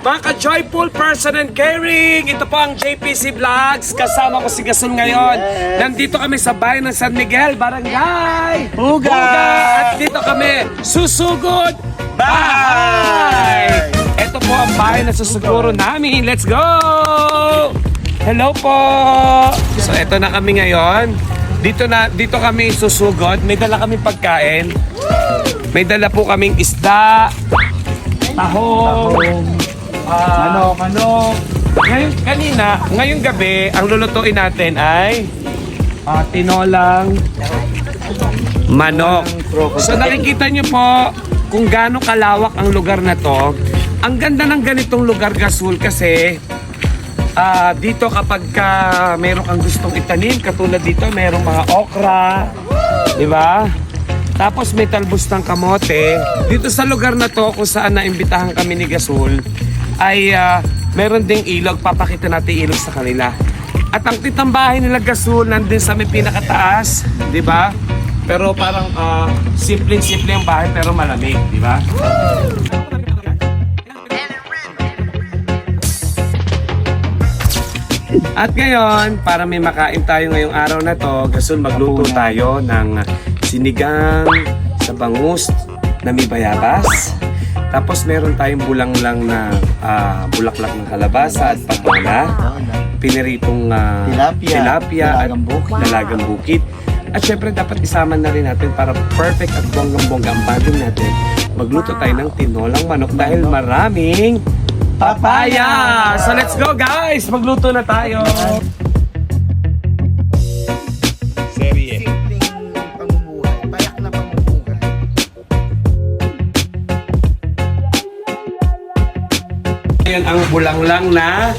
Mga ka-joyful person and caring, ito po ang JPC Vlogs. Kasama ko si Gasol ngayon. Nandito kami sa bayan ng San Miguel, Barangay Huga! At dito kami, susugod bahay! Ito po ang bahay na susuguro namin. Let's go! Hello po! So ito na kami ngayon. Dito kami susugod. May dala kaming pagkain. May dala po kaming isda, tahong, manok. Ngayong gabi, ang lulutuin natin ay tinolang manok. So nakikita nyo po kung gaano kalawak ang lugar na to. Ang ganda ng ganitong lugar, Gasol, kasi dito kapag meron kang gustong itanim, katulad dito, merong mga okra, di ba? Tapos may talbos ng kamote. Dito sa lugar na to, kung saan naimbitahan kami ni Gasol, ay meron ding ilog. Papakita natin ilog sa kanila. At ang titambahay nila, Gasol, nandun sa may pinakataas, di ba? Pero parang simpleng-simple ang bahay pero malamig, di ba? At ngayon, para may makain tayo ngayong araw na to, Gasol, magluto tayo ng sinigang sa bangus na may bayabas. Tapos meron tayong bulanglang na bulaklak ng kalabasa at patola. Piniritong tilapia at dalagang bukid. At syempre dapat isama na rin natin para perfect at bonggang-bongga ang banding natin. Magluto tayo ng tinolang manok dahil maraming papaya! So let's go, guys! Magluto na tayo! Serye. Simpleng pamumuhay, payak na pamumuhay. Ayan ang bulanglang na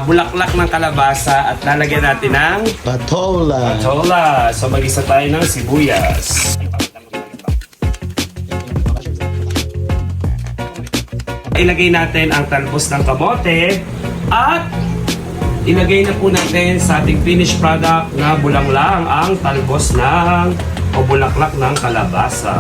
bulaklak ng kalabasa at lalagyan natin ng Patola. patola. So mag-isa tayo ng sibuyas. Ilagay natin ang talbos ng kamote at ilagay na po natin sa ating finished product na bulanglang ang talbos ng o bulaklak ng kalabasa.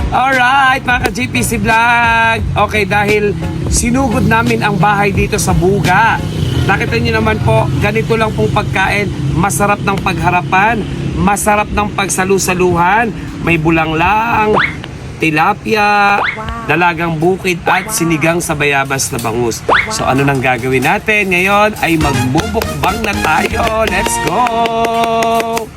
Alright, mga ka-JPC Vlog. Okay, dahil sinugod namin ang bahay dito sa Buga. Nakita niyo naman po, ganito lang pong pagkain. Masarap ng pagharapan, masarap ng pagsalusaluhan. May bulanglang, tilapia, dalagang bukid at sinigang sa bayabas na bangus. So ano nang gagawin natin ngayon ay magbubukbang na tayo. Let's go!